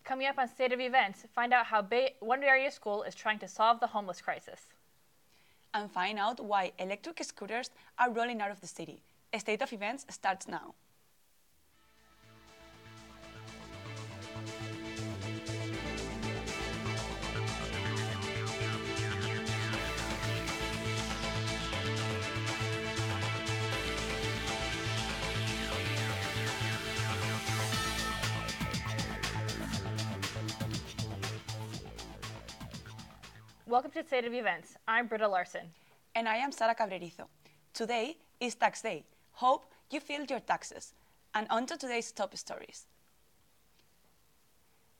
Coming up on State of Events, find out how one area school is trying to solve the homeless crisis. And find out why electric scooters are rolling out of the city. State of Events starts now. Welcome to State of Events. I'm Britta Larson. And I am Sara Cabrerizo. Today is Tax Day. Hope you filed your taxes. And on to today's top stories.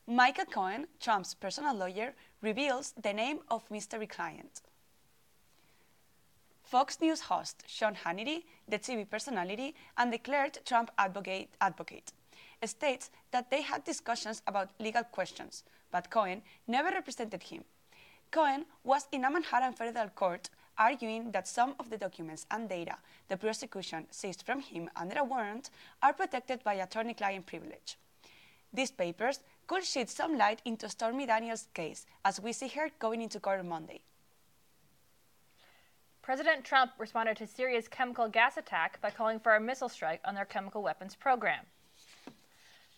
Michael Cohen, Trump's personal lawyer, reveals the name of mystery client. Fox News host Sean Hannity, the TV personality and declared Trump advocate, states that they had discussions about legal questions, but Cohen never represented him. Cohen was in a Manhattan federal court arguing that some of the documents and data the prosecution seized from him under a warrant are protected by attorney-client privilege. These papers could shed some light into Stormy Daniels' case, as we see her going into court on Monday. President Trump responded to Syria's chemical gas attack by calling for a missile strike on their chemical weapons program.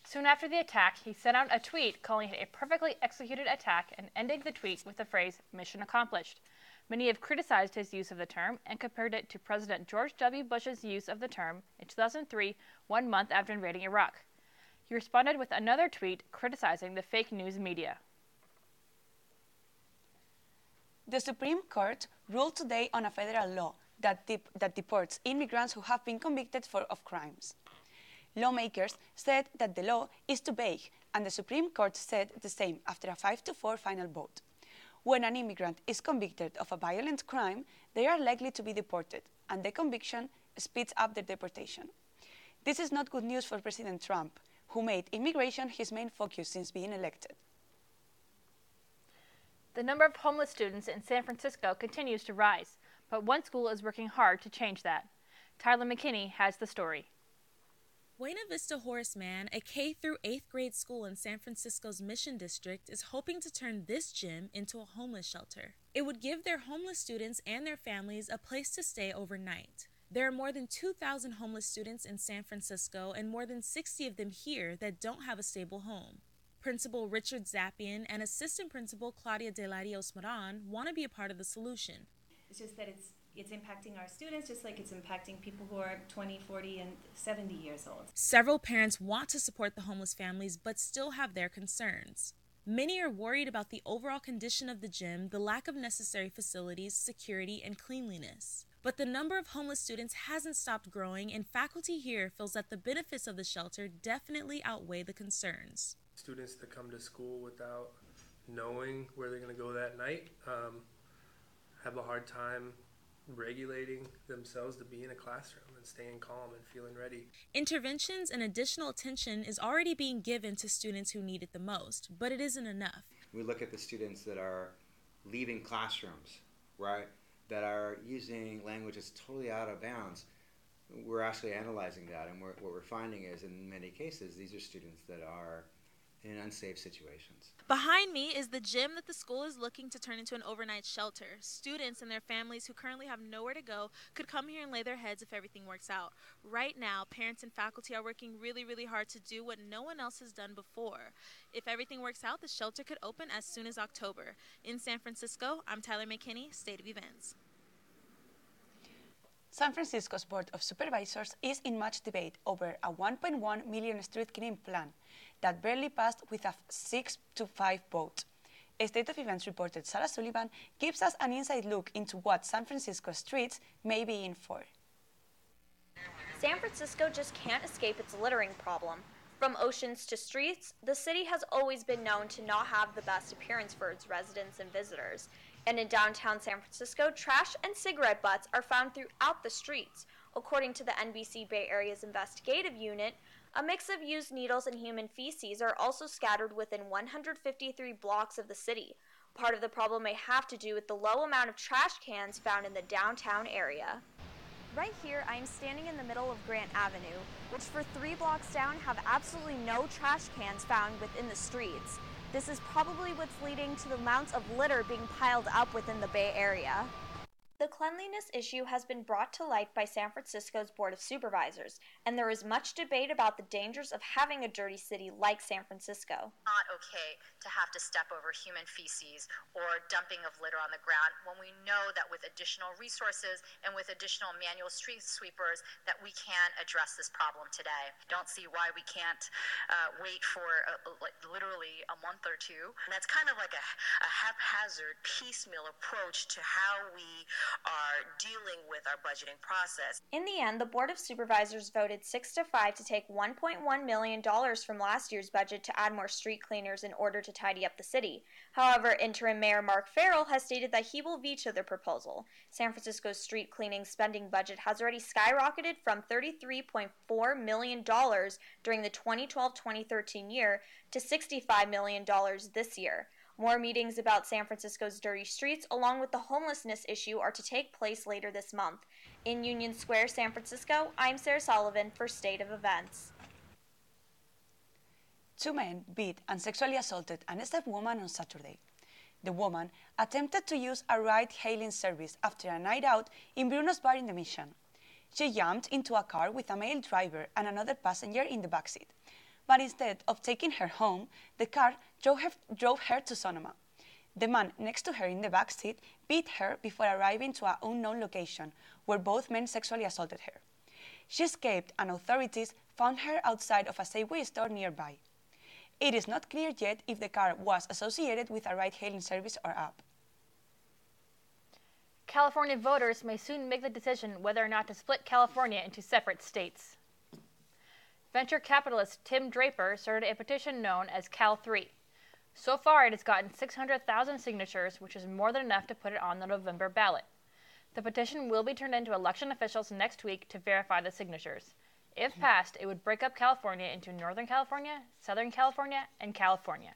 Soon after the attack, he sent out a tweet calling it a perfectly executed attack and ending the tweet with the phrase, "Mission accomplished." Many have criticized his use of the term and compared it to President George W. Bush's use of the term in 2003, 1 month after invading Iraq. He responded with another tweet criticizing the fake news media. The Supreme Court ruled today on a federal law that deports immigrants who have been convicted of crimes. Lawmakers said that the law is too vague, and the Supreme Court said the same after a 5-4 final vote. When an immigrant is convicted of a violent crime, they are likely to be deported, and the conviction speeds up their deportation. This is not good news for President Trump, who made immigration his main focus since being elected. The number of homeless students in San Francisco continues to rise, but one school is working hard to change that. Tyler McKinney has the story. Buena Vista Horace Mann, a K through 8th grade school in San Francisco's Mission District, is hoping to turn this gym into a homeless shelter. It would give their homeless students and their families a place to stay overnight. There are more than 2,000 homeless students in San Francisco and more than 60 of them here that don't have a stable home. Principal Richard Zappian and Assistant Principal Claudia De La Rios Moran want to be a part of the solution. It's just that it's impacting our students just like it's impacting people who are 20, 40, and 70 years old. Several parents want to support the homeless families but still have their concerns. Many are worried about the overall condition of the gym, the lack of necessary facilities, security, and cleanliness. But the number of homeless students hasn't stopped growing, and faculty here feels that the benefits of the shelter definitely outweigh the concerns. Students that come to school without knowing where they're going to go that night have a hard time regulating themselves to be in a classroom and staying calm and feeling ready. Interventions and additional attention is already being given to students who need it the most, but it isn't enough. We look at the students that are leaving classrooms, right, that are using language that's totally out of bounds. We're actually analyzing that, and what we're finding is in many cases these are students that are in unsafe situations. Behind me is the gym that the school is looking to turn into an overnight shelter. Students and their families who currently have nowhere to go could come here and lay their heads if everything works out. Right now, parents and faculty are working really hard to do what no one else has done before. If everything works out, the shelter could open as soon as October. In San Francisco, I'm Tyler McKinney, State of Events. San Francisco's Board of Supervisors is in much debate over a $1.1 million street cleaning plan that barely passed with a 6-5 vote. State of Events reporter Sarah Sullivan gives us an inside look into what San Francisco streets may be in for. San Francisco just can't escape its littering problem. From oceans to streets, the city has always been known to not have the best appearance for its residents and visitors. And in downtown San Francisco, trash and cigarette butts are found throughout the streets. According to the NBC Bay Area's investigative unit, a mix of used needles and human feces are also scattered within 153 blocks of the city. Part of the problem may have to do with the low amount of trash cans found in the downtown area. Right here, I am standing in the middle of Grant Avenue, which for 3 blocks down have absolutely no trash cans found within the streets. This is probably what's leading to the amounts of litter being piled up within the Bay Area. The cleanliness issue has been brought to light by San Francisco's Board of Supervisors, and there is much debate about the dangers of having a dirty city like San Francisco. Not okay to have to step over human feces or dumping of litter on the ground when we know that with additional resources and with additional manual street sweepers that we can address this problem today. Don't see why we can't wait for literally a month or two. And that's kind of like a haphazard, piecemeal approach to how we are dealing with our budgeting process. In the end, the Board of Supervisors voted 6-5 to take $1.1 million from last year's budget to add more street cleaners in order to tidy up the city. However, interim Mayor Mark Farrell has stated that he will veto the proposal. San Francisco's street cleaning spending budget has already skyrocketed from $33.4 million during the 2012-2013 year to $65 million this year. More meetings about San Francisco's dirty streets, along with the homelessness issue, are to take place later this month. In Union Square, San Francisco, I'm Sarah Sullivan for State of Events. 2 men beat and sexually assaulted an SF woman on Saturday. The woman attempted to use a ride-hailing service after a night out in Bruno's bar in the Mission. She jumped into a car with a male driver and another passenger in the backseat. But instead of taking her home, the car drove her to Sonoma. The man next to her in the back seat beat her before arriving to an unknown location, where both men sexually assaulted her. She escaped, and authorities found her outside of a Safeway store nearby. It is not clear yet if the car was associated with a ride-hailing service or app. California voters may soon make the decision whether or not to split California into separate states. Venture capitalist Tim Draper started a petition known as Cal3. So far, it has gotten 600,000 signatures, which is more than enough to put it on the November ballot. The petition will be turned in to election officials next week to verify the signatures. If passed, it would break up California into Northern California, Southern California, and California.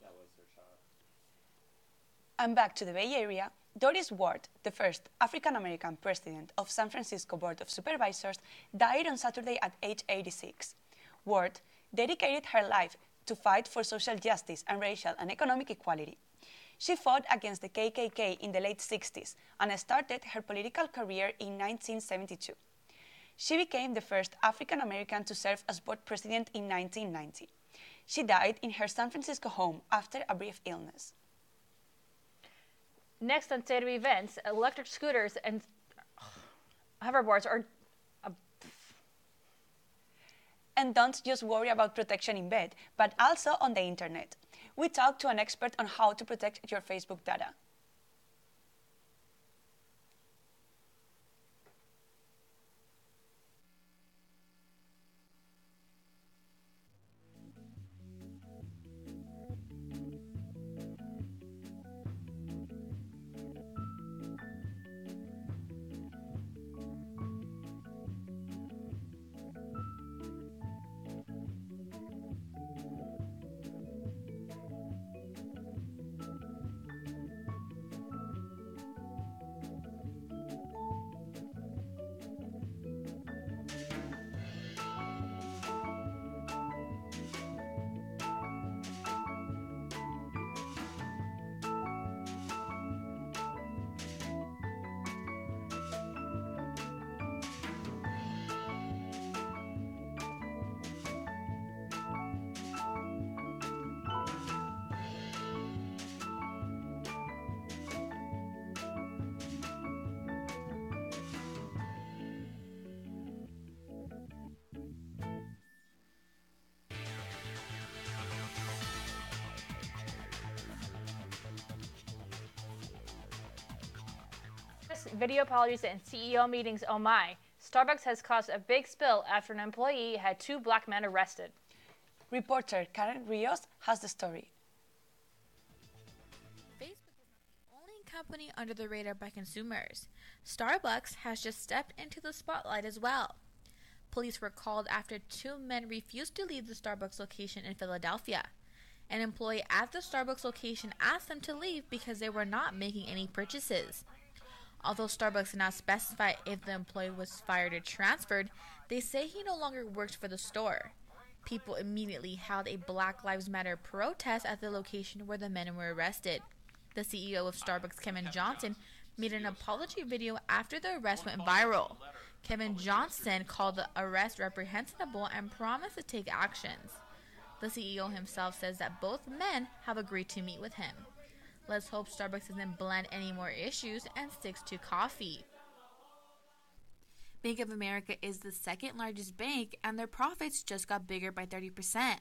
That was their shot. And back to the Bay Area, Doris Ward, the first African-American president of San Francisco Board of Supervisors, died on Saturday at age 86. Ward dedicated her life to fight for social justice and racial and economic equality. She fought against the KKK in the late 60s and started her political career in 1972. She became the first African-American to serve as board president in 1990. She died in her San Francisco home after a brief illness. Next on State of Events, electric scooters and hoverboards are... And don't just worry about protection in bed, but also on the internet. We talked to an expert on how to protect your Facebook data. Video apologies and CEO meetings, oh my. Starbucks has caused a big spill after an employee had 2 black men arrested. Reporter Karen Rios has the story. Facebook is not the only company under the radar by consumers. Starbucks has just stepped into the spotlight as well. Police were called after 2 men refused to leave the Starbucks location in Philadelphia. An employee at the Starbucks location asked them to leave because they were not making any purchases. Although Starbucks did not specify if the employee was fired or transferred, they say he no longer works for the store. People immediately held a Black Lives Matter protest at the location where the men were arrested. The CEO of Starbucks, Kevin Johnson, made an apology video after the arrest went viral. Kevin Johnson called the arrest reprehensible and promised to take actions. The CEO himself says that both men have agreed to meet with him. Let's hope Starbucks doesn't blend any more issues and sticks to coffee. Bank of America is the second largest bank, and their profits just got bigger by 30%.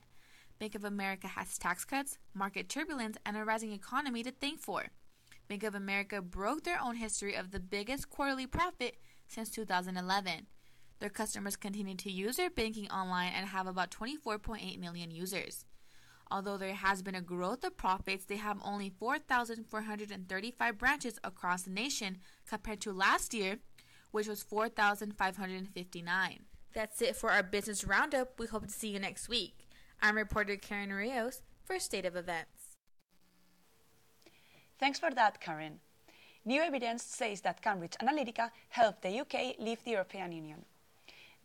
Bank of America has tax cuts, market turbulence, and a rising economy to thank for. Bank of America broke their own history of the biggest quarterly profit since 2011. Their customers continue to use their banking online and have about 24.8 million users. Although there has been a growth of profits, they have only 4,435 branches across the nation compared to last year, which was 4,559. That's it for our business roundup. We hope to see you next week. I'm reporter Karen Rios for State of Events. Thanks for that, Karen. New evidence says that Cambridge Analytica helped the UK leave the European Union.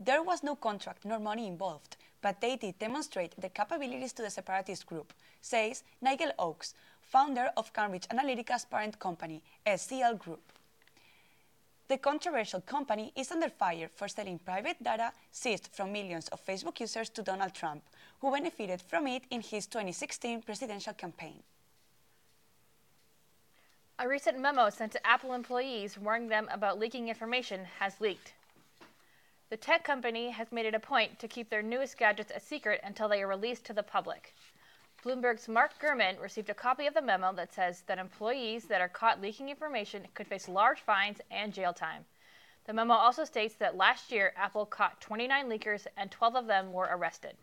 There was no contract nor money involved, but they did demonstrate their capabilities to the separatist group, says Nigel Oakes, founder of Cambridge Analytica's parent company, SCL Group. The controversial company is under fire for selling private data seized from millions of Facebook users to Donald Trump, who benefited from it in his 2016 presidential campaign. A recent memo sent to Apple employees warning them about leaking information has leaked. The tech company has made it a point to keep their newest gadgets a secret until they are released to the public. Bloomberg's Mark Gurman received a copy of the memo that says that employees that are caught leaking information could face large fines and jail time. The memo also states that last year Apple caught 29 leakers and 12 of them were arrested.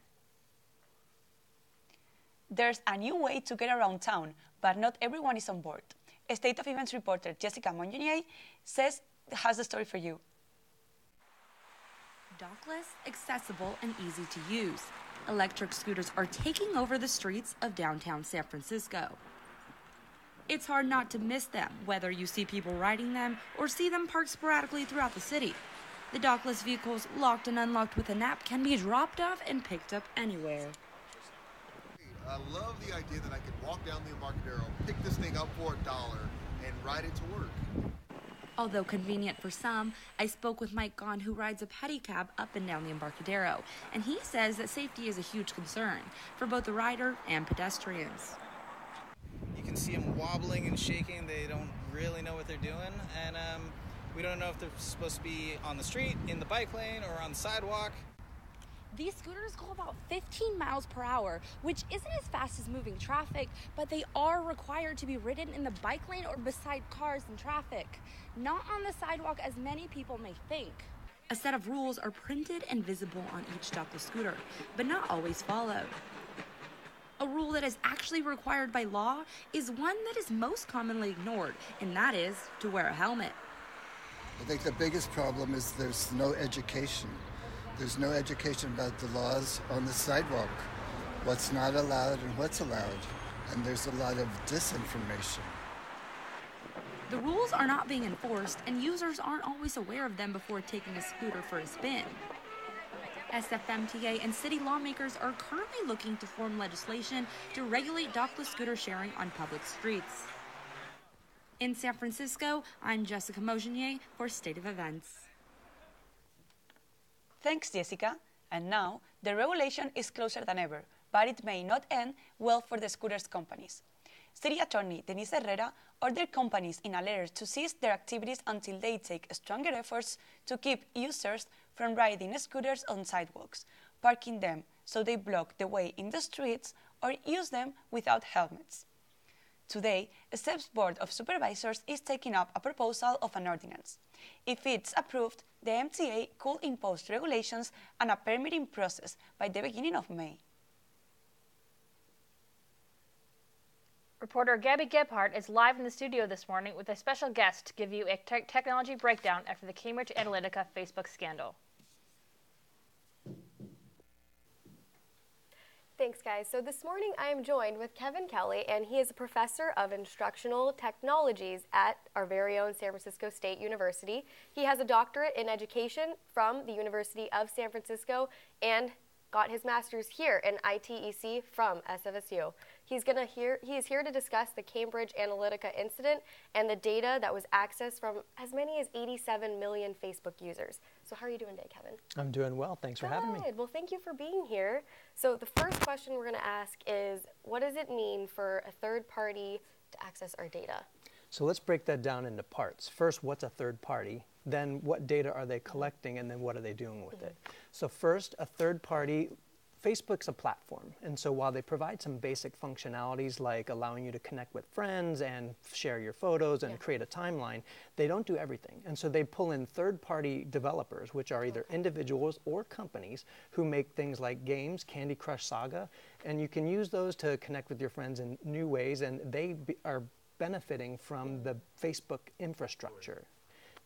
There's a new way to get around town, but not everyone is on board. State of Events reporter Jessica Monjonier has the story for you. Dockless, accessible, and easy to use. Electric scooters are taking over the streets of downtown San Francisco. It's hard not to miss them, whether you see people riding them or see them parked sporadically throughout the city. The dockless vehicles, locked and unlocked with an app, can be dropped off and picked up anywhere. I love the idea that I could walk down the Embarcadero, pick this thing up for $1, and ride it to work. Although convenient for some, I spoke with Mike Gahn, who rides a pedicab up and down the Embarcadero, and he says that safety is a huge concern for both the rider and pedestrians. You can see them wobbling and shaking. They don't really know what they're doing, and we don't know if they're supposed to be on the street, in the bike lane, or on the sidewalk. These scooters go about 15 miles per hour, which isn't as fast as moving traffic, but they are required to be ridden in the bike lane or beside cars and traffic, not on the sidewalk as many people may think. A set of rules are printed and visible on each dockless scooter, but not always followed. A rule that is actually required by law is one that is most commonly ignored, and that is to wear a helmet. I think the biggest problem is there's no education. There's no education about the laws on the sidewalk, what's not allowed and what's allowed, and there's a lot of disinformation. The rules are not being enforced, and users aren't always aware of them before taking a scooter for a spin. SFMTA and city lawmakers are currently looking to form legislation to regulate dockless scooter sharing on public streets. In San Francisco, I'm Jessica Mojinier for State of Events. Thanks, Jessica. And now, the regulation is closer than ever, but it may not end well for the scooters companies. City Attorney Denise Herrera ordered companies in a letter to cease their activities until they take stronger efforts to keep users from riding scooters on sidewalks, parking them so they block the way in the streets, or use them without helmets. Today, SEP's Board of Supervisors is taking up a proposal of an ordinance. If it's approved, the MTA could impose regulations and a permitting process by the beginning of May. Reporter Gabby Gebhardt is live in the studio this morning with a special guest to give you a technology breakdown after the Cambridge Analytica Facebook scandal. Thanks, guys. So this morning I am joined with Kevin Kelly, and he is a professor of instructional technologies at our very own San Francisco State University. He has a doctorate in education from the University of San Francisco and got his master's here in ITEC from SFSU. He is here to discuss the Cambridge Analytica incident and the data that was accessed from as many as 87 million Facebook users. So how are you doing today, Kevin? I'm doing well. Thanks for having me. Well, thank you for being here. So the first question we're going to ask is, what does it mean for a third party to access our data? So let's break that down into parts. First, what's a third party? Then what data are they collecting, and then what are they doing with it? So first, a third party, Facebook's a platform, and so while they provide some basic functionalities like allowing you to connect with friends and share your photos and create a timeline, they don't do everything. And so they pull in third-party developers, which are either individuals or companies who make things like games, Candy Crush Saga, and you can use those to connect with your friends in new ways, and they are benefiting from the Facebook infrastructure.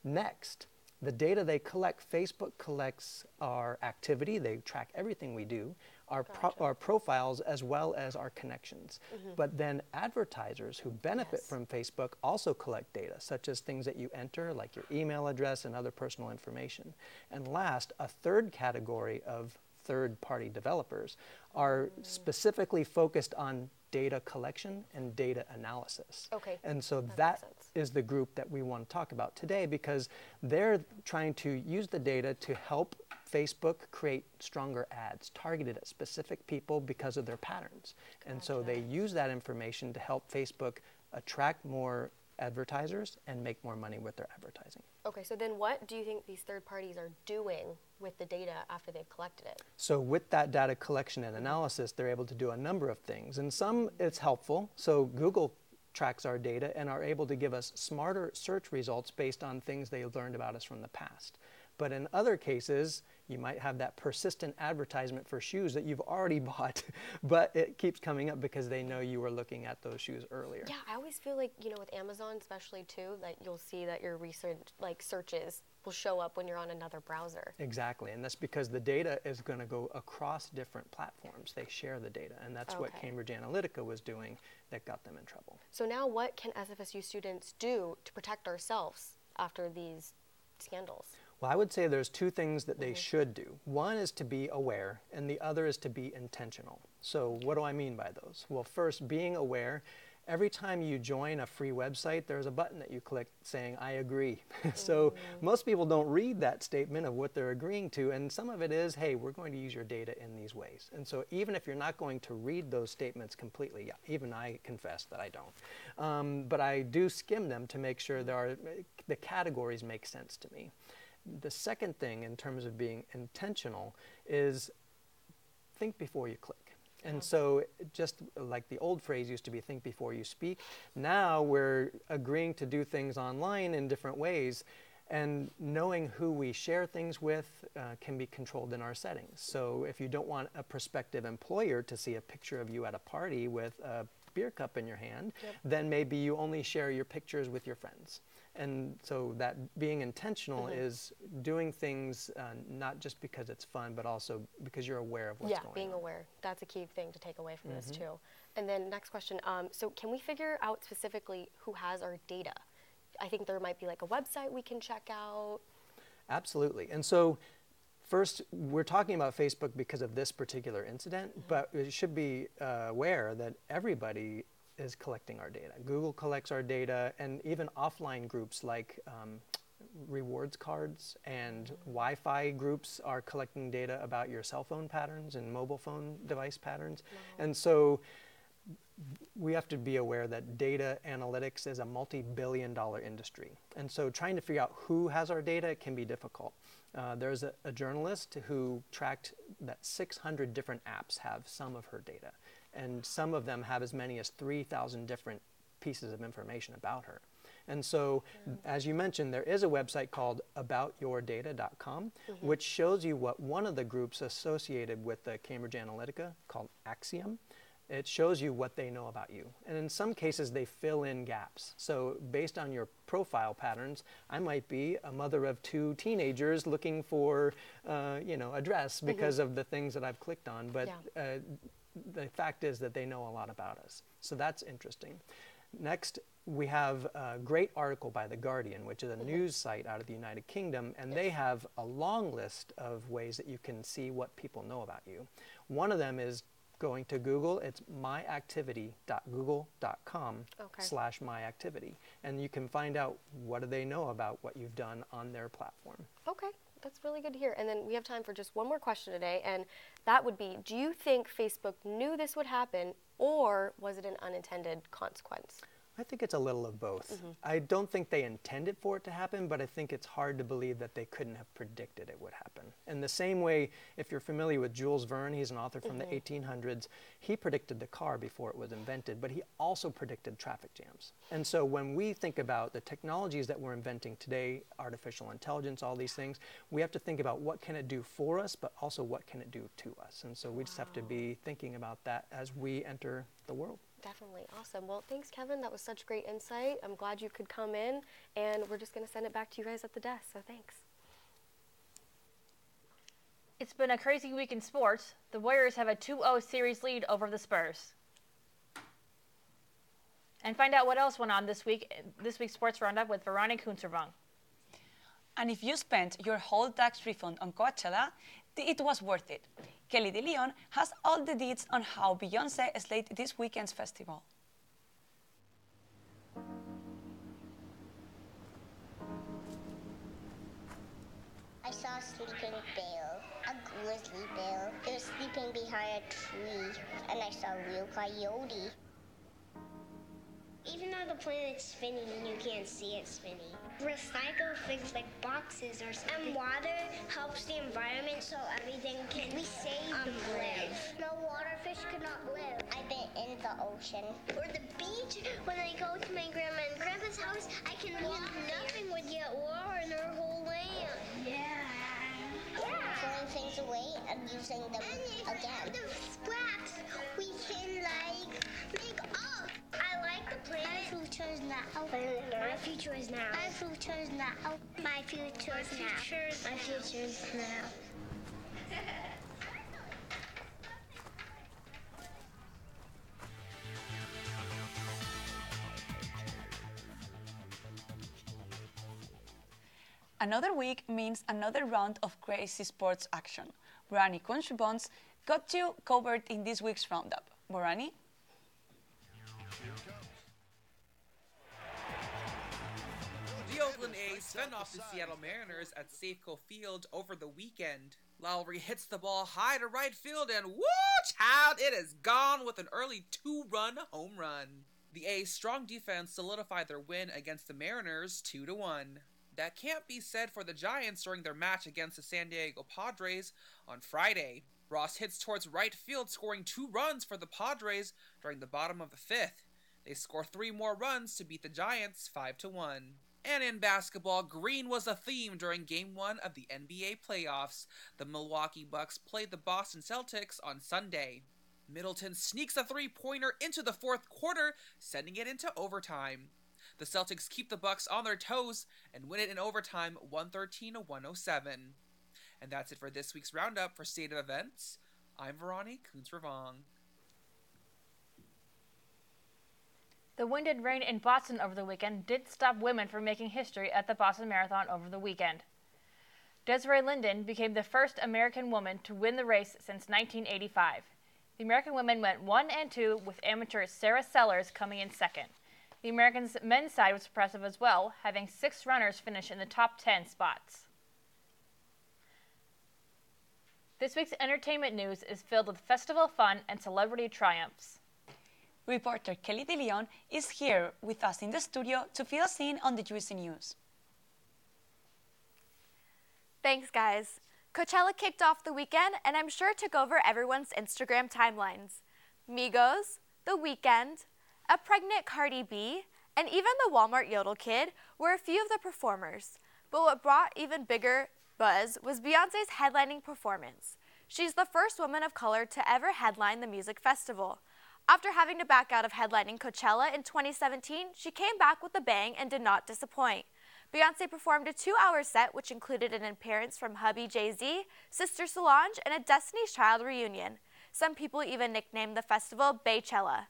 Next, the data they collect, Facebook collects our activity, they track everything we do, our profiles as well as our connections. But then advertisers who benefit from Facebook also collect data, such as things that you enter, like your email address and other personal information. And last, a third category of third-party developers are specifically focused on data collection and data analysis. And so that is the group that we want to talk about today, because they're trying to use the data to help Facebook create stronger ads targeted at specific people because of their patterns. And so they use that information to help Facebook attract more advertisers and make more money with their advertising. Okay, so then what do you think these third parties are doing with the data after they've collected it? So with that data collection and analysis, they're able to do a number of things. And some it's helpful. So Google tracks our data and are able to give us smarter search results based on things they learned about us from the past. But in other cases, you might have that persistent advertisement for shoes that you've already bought, but it keeps coming up because they know you were looking at those shoes earlier. Yeah, I always feel like, you know, with Amazon especially too, that you'll see that your recent searches will show up when you're on another browser. Exactly, and that's because the data is going to go across different platforms. They share the data, and that's what Cambridge Analytica was doing that got them in trouble. So now what can SFSU students do to protect ourselves after these scandals? Well, I would say there's two things that they should do. One is to be aware, and the other is to be intentional. So what do I mean by those? Well, first, being aware. Every time you join a free website, there's a button that you click saying, I agree. So most people don't read that statement of what they're agreeing to, and some of it is, hey, we're going to use your data in these ways. And so even if you're not going to read those statements completely, even I confess that I don't, but I do skim them to make sure the categories make sense to me. The second thing in terms of being intentional is think before you click. And so just like the old phrase used to be, think before you speak, now we're agreeing to do things online in different ways, and knowing who we share things with can be controlled in our settings. So if you don't want a prospective employer to see a picture of you at a party with a beer cup in your hand, then maybe you only share your pictures with your friends. And so that being intentional is doing things not just because it's fun, but also because you're aware of what's going on. Yeah, being aware. That's a key thing to take away from this too. And then next question, so can we figure out specifically who has our data? I think there might be like a website we can check out. Absolutely. And so first, we're talking about Facebook because of this particular incident, but you should be aware that everybody is collecting our data. Google collects our data, and even offline groups like rewards cards and Wi-Fi groups are collecting data about your cell phone patterns and mobile phone device patterns. And so we have to be aware that data analytics is a multi-billion-dollar industry. And so trying to figure out who has our data can be difficult. There's a journalist who tracked that 600 different apps have some of her data, and some of them have as many as 3,000 different pieces of information about her. And so, as you mentioned, there is a website called aboutyourdata.com, which shows you what one of the groups associated with the Cambridge Analytica, called Axiom, it shows you what they know about you. And in some cases, they fill in gaps. So based on your profile patterns, I might be a mother of 2 teenagers looking for, a dress because of the things that I've clicked on. But the fact is that they know a lot about us. So that's interesting. Next, we have a great article by The Guardian, which is a news site out of the United Kingdom, and they have a long list of ways that you can see what people know about you. One of them is going to Google. It's myactivity.google.com/myactivity, and you can find out what do they know about what you've done on their platform. Okay, that's really good to hear. And then we have time for just one more question today, and that would be, do you think Facebook knew this would happen, or was it an unintended consequence? I think it's a little of both. I don't think they intended for it to happen, but I think it's hard to believe that they couldn't have predicted it would happen. In the same way, if you're familiar with Jules Verne, he's an author from the 1800s, he predicted the car before it was invented, but he also predicted traffic jams. And so when we think about the technologies that we're inventing today, artificial intelligence, all these things, we have to think about what can it do for us, but also what can it do to us. And so we just have to be thinking about that as we enter the world. Definitely. Awesome. Well, thanks, Kevin. That was such great insight. I'm glad you could come in, and we're just going to send it back to you guys at the desk, so thanks. It's been a crazy week in sports. The Warriors have a 2-0 series lead over the Spurs. And find out what else went on this week's Sports Roundup with Veronica Kunzervang. And if you spent your whole tax refund on Coachella, it was worth it. Kelly DeLeon has all the deets on how Beyoncé slayed this weekend's festival. I saw a sleeping bear, a grizzly bear. It was sleeping behind a tree, and I saw a real coyote. Even though the planet's spinning, you can't see it spinning. Recycle things like boxes or something. And water helps the environment so everything can live. No waterfish could not live. I've been in the ocean. Or the beach, when I go to my grandma and grandpa's house, I can walk nothing would get water in our whole land. Yeah. Throwing things away and using them again. The scraps we can make up. I like the planet. My future is now. My future is now. My future is now. My future is now. My future is now. Another week means another round of crazy sports action. Borani Kunshubons got you covered in this week's roundup. Borani? The Oakland A's fend off the Seattle Mariners at Safeco Field over the weekend. Lowry hits the ball high to right field and woo, child, it is gone with an early 2-run home run. The A's' strong defense solidified their win against the Mariners 2-1. That can't be said for the Giants during their match against the San Diego Padres on Friday. Ross hits towards right field, scoring 2 runs for the Padres during the bottom of the 5th. They score 3 more runs to beat the Giants 5-1. And in basketball, green was a theme during Game 1 of the NBA playoffs. The Milwaukee Bucks played the Boston Celtics on Sunday. Middleton sneaks a 3-pointer into the 4th quarter, sending it into overtime. The Celtics keep the Bucks on their toes and win it in overtime 113-107. And that's it for this week's roundup for State of Events. I'm Veronica Kunzervang. The wind and rain in Boston over the weekend didn't stop women from making history at the Boston Marathon over the weekend. Desiree Linden became the first American woman to win the race since 1985. The American women went 1 and 2, with amateur Sarah Sellers coming in second. The Americans' men's side was impressive as well, having 6 runners finish in the top 10 spots. This week's entertainment news is filled with festival fun and celebrity triumphs. Reporter Kelly DeLeon is here with us in the studio to fill us in on the juicy news. Thanks, guys. Coachella kicked off the weekend, and I'm sure took over everyone's Instagram timelines. Migos, The Weeknd, a pregnant Cardi B, and even the Walmart Yodel Kid were a few of the performers. But what brought even bigger buzz was Beyoncé's headlining performance. She's the first woman of color to ever headline the music festival. After having to back out of headlining Coachella in 2017, she came back with a bang and did not disappoint. Beyoncé performed a 2-hour set which included an appearance from hubby Jay-Z, sister Solange, and a Destiny's Child reunion. Some people even nicknamed the festival Baychella.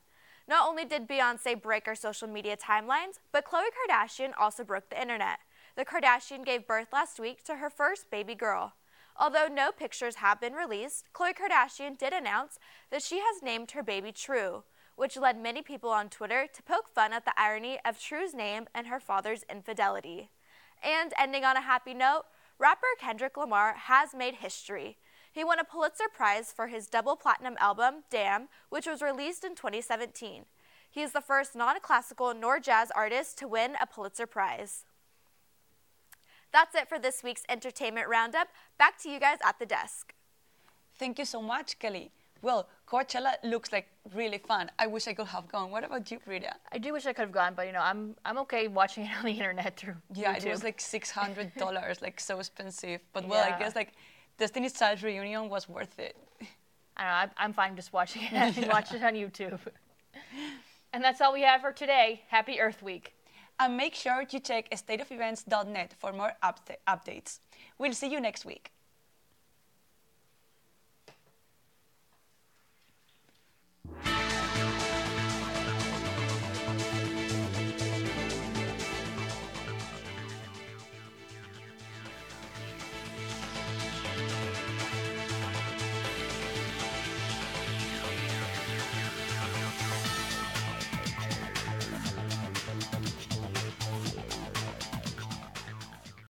Not only did Beyoncé break our social media timelines, but Khloe Kardashian also broke the internet. The Kardashian gave birth last week to her first baby girl. Although no pictures have been released, Khloe Kardashian did announce that she has named her baby True, which led many people on Twitter to poke fun at the irony of True's name and her father's infidelity. And ending on a happy note, rapper Kendrick Lamar has made history. He won a Pulitzer Prize for his double platinum album, Damn, which was released in 2017. He is the first non-classical nor jazz artist to win a Pulitzer Prize. That's it for this week's Entertainment Roundup. Back to you guys at the desk. Thank you so much, Kelly. Well, Coachella looks like really fun. I wish I could have gone. What about you, Frida? I do wish I could have gone, but I'm okay watching it on the internet through YouTube. It was like $600, like so expensive. But well, I guess like Destiny's Child reunion was worth it. I don't know, I'm fine just watching it. I can watch it on YouTube. And that's all we have for today. Happy Earth Week. And make sure to check stateofevents.net for more updates. We'll see you next week.